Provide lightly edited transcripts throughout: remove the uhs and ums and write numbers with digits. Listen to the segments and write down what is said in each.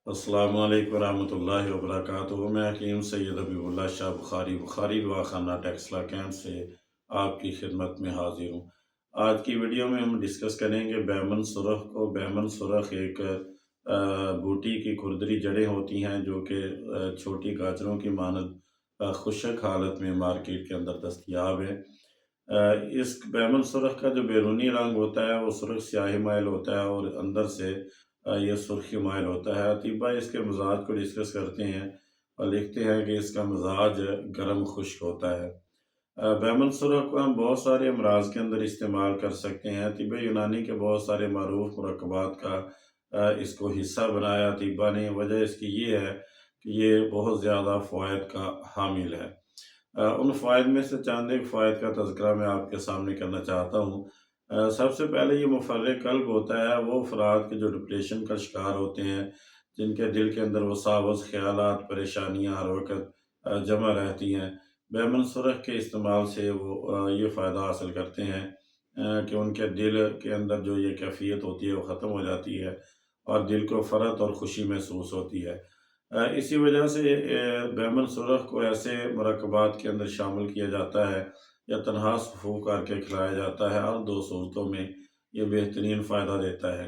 अस्सलामु अलैकुम रहमतुल्लाहि व बरकातुहू। मैं हकीम सैयद हबीबुल्लाह शाह बुखारी दवाखाना टेक्सला कैंप से आपकी खिदमत में हाजिर हूँ। आज की वीडियो में हम डिस्कस करेंगे बैमन सुरख को। बैमन सुरख एक बूटी की खुरदरी जड़ें होती हैं जो कि छोटी गाजरों की मानद खुशक हालत में मार्केट के अंदर दस्तयाब है। इस बैमन सुरख का जो बैरूनी रंग होता है वो सुरख स्याही माइल होता है और अंदर से ये सुर्खी माइल होता है। अतीबा इसके मिजाज को डिस्कस करते हैं और लिखते हैं कि इसका मिजाज गर्म खुश्क होता है। बैमन सुरख को हम बहुत सारे अमराज के अंदर इस्तेमाल कर सकते हैं। तिब्ब यूनानी के बहुत सारे मरूफ मुरक्कबात का इसको हिस्सा बनाया तिब्बा ने। वजह इसकी ये है कि ये बहुत ज़्यादा फ़वाइद का हामिल है। उन फ़ायद में से चंद एक फ़ायद का तज़किरा मैं आपके सामने करना चाहता हूँ। सबसे पहले ये मुफ़र्रिक़ क़ल्ब होता है। वो अफ़राद के जो डिप्रेशन का शिकार होते हैं, जिनके दिल के अंदर वसावस ख़यालात, परेशानियाँ हर वक़्त जमा रहती हैं, बैमन सुरख के इस्तेमाल से वो ये फ़ायदा हासिल करते हैं कि उनके दिल के अंदर जो ये कैफ़ियत होती है वो ख़त्म हो जाती है और दिल को फ़रत और ख़ुशी महसूस होती है। इसी वजह से बैमन सुरख को ऐसे मुरक्कबात के अंदर शामिल किया जाता है या तनहा सफ़ूफ़ करके खिलाया जाता है। हर दो सूरतों में ये बेहतरीन फ़ायदा देता है।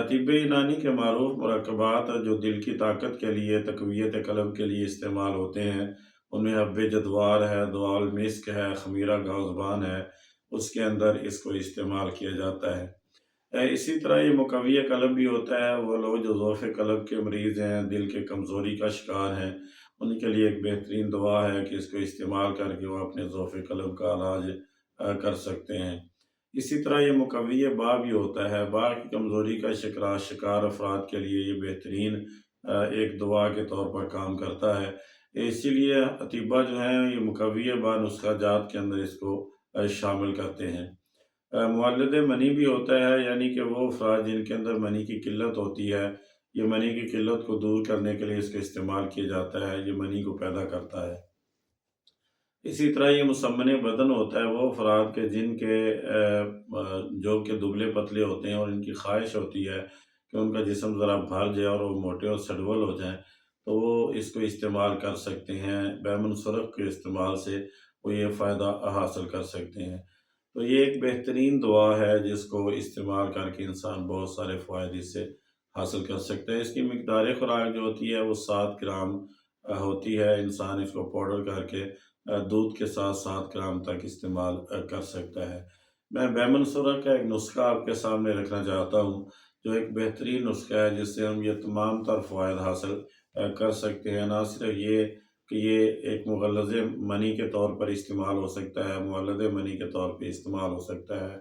तिब्ब यूनानी के मारूफ मुरक्कबात जो दिल की ताकत के लिए, तक़वियत क़ल्ब के लिए इस्तेमाल होते हैं, उनमें हब्बे जद्वार है, दुआल मिस्क है, ख़मीरा गाज़बान है, उसके अंदर इसको इस्तेमाल किया जाता है। इसी तरह ये मुक़व्वी क़ल्ब भी होता है। वो लोग जो ज़ौफ़ क़ल्ब के मरीज़ हैं, दिल के कमज़ोरी का शिकार हैं, उनके लिए एक बेहतरीन दवा है कि इसको इस्तेमाल करके वो अपने ज़ौफ़ क़ल्ब का इलाज कर सकते हैं। इसी तरह ये मुक़व्वी बा भी होता है। बा की कमज़ोरी का शिकार अफ़राद के लिए ये बेहतरीन एक दवा के तौर पर काम करता है। इसीलिए अतीबा जो हैं ये मुक़व्वी बा नुस्ख़ा जात के अंदर इसको शामिल करते हैं। मुवल्लिद मनी भी होता है, यानी कि वो अफ़राद जिनके अंदर मनी की किल्लत होती है, ये मनी की किल्लत को दूर करने के लिए इसका इस्तेमाल किया जाता है। ये मनी को पैदा करता है। इसी तरह ये मुसम्मन बदन होता है। वो अफ़राद के जिनके जो कि दुबले पतले होते हैं और इनकी ख़्वाहिश होती है कि उनका जिस्म ज़रा भर जाए और वो मोटे और सडबल हो जाएँ, तो वो इसको इस्तेमाल कर सकते हैं। बैमन सुरख के इस्तेमाल से वो ये फ़ायदा हासिल कर सकते हैं। तो ये एक बेहतरीन दवा है जिसको इस्तेमाल करके इंसान बहुत सारे फ़वाइद इससे हासिल कर सकता है। इसकी मिक़दार खुराक जो होती है वो 7 ग्राम होती है। इंसान इसको पाउडर करके दूध के साथ 7 ग्राम तक इस्तेमाल कर सकता है। मैं बैमन सुरख का एक नुस्ख़ा आपके सामने रखना चाहता हूँ, जो एक बेहतरीन नुस्ख़ा है जिससे हम ये तमाम तर फ़वाइद हासिल कर सकते हैं। ना सिर्फ ये कि ये एक मुग़ल्लज़ मनी के तौर पर इस्तेमाल हो सकता है, मुवल्लिद मनी के तौर पे इस्तेमाल हो सकता है,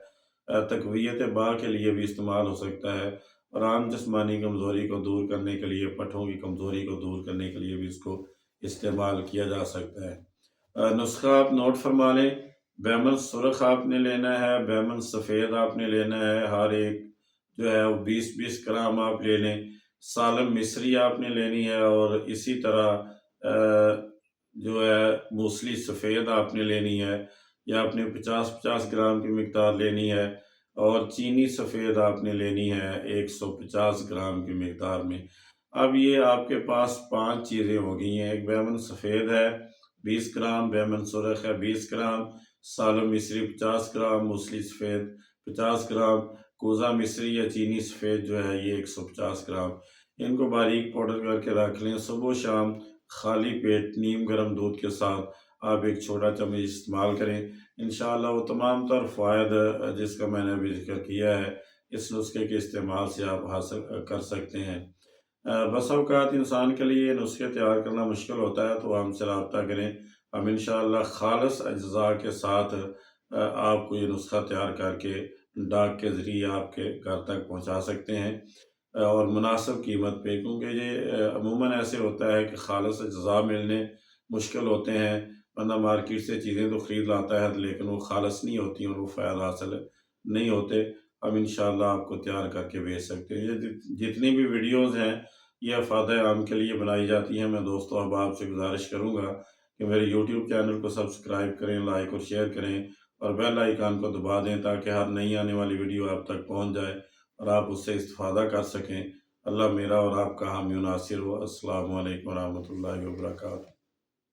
तक़वियत बा के लिए भी इस्तेमाल हो सकता है और आम जिस्मानी कमज़ोरी को दूर करने के लिए, पट्ठों की कमज़ोरी को दूर करने के लिए भी इसको इस्तेमाल किया जा सकता है। नुस्ख़ा आप नोट फरमा लें। बैमन सुरख आपने लेना है, बैमन सफ़ेद आपने लेना है, हर एक जो है वो 20-20 ग्राम आप ले लें। सालम मिस्री आपने लेनी है और इसी तरह जो है मूसली सफ़ेद आपने लेनी है या आपने 50-50 ग्राम की मिक़दार लेनी है और चीनी सफ़ेद आपने लेनी है 150 ग्राम की मिक़दार में। अब ये आपके पास 5 चीज़ें हो गई हैं। एक बैमन सफ़ेद है 20 ग्राम, बैमन सुरख है 20 ग्राम, सालम मिस्री 50 ग्राम, मूसली सफ़ेद 50 ग्राम, कोज़ा मिस्री या चीनी सफ़ेद जो है ये 150 ग्राम। इनको बारीक पाउडर करके रख लें। सुबह शाम खाली पेट नीम गर्म दूध के साथ आप एक छोटा चम्मच इस्तेमाल करें। इंशाअल्लाह वो तमाम तर फ़वाइद जिसका मैंने अभी ज़िक्र किया है, इस नुस्खे के इस्तेमाल से आप हासिल कर सकते हैं। बस औक़ात इंसान के लिए नुस्खे तैयार करना मुश्किल होता है, तो हमसे राब्ता करें। हम इंशाअल्लाह ख़ालिस अज्ज़ा के साथ आपको ये नुस्खा तैयार करके डाक के ज़रिए आपके घर तक पहुँचा सकते हैं और मुनासिब कीमत पे, क्योंकि ये अमूमन ऐसे होता है कि ख़ालिस अज्ज़ा मिलने मुश्किल होते हैं। बंदा मार्केट से चीज़ें तो ख़रीद लाता है लेकिन वो ख़ालिस नहीं होती और वो फ़ायदा हासिल नहीं होते। हम इंशाअल्लाह आपको तैयार करके भेज सकते हैं। ये जितनी भी वीडियोज़ हैं ये अफ़ादे आम के लिए बनाई जाती हैं। मैं दोस्तों अब आपसे गुज़ारिश करूँगा कि मेरे यूट्यूब चैनल को सब्सक्राइब करें, लाइक और शेयर करें और बेल आइकन को दबा दें ताकि हर नई आने वाली वीडियो आप तक पहुँच जाए और आप उससे इस्तिफ़ादा कर सकें। اللہ میرا اور آپ کا حامی و ناصر ہو۔ السلام علیکم ورحمۃ اللہ وبرکاتہ۔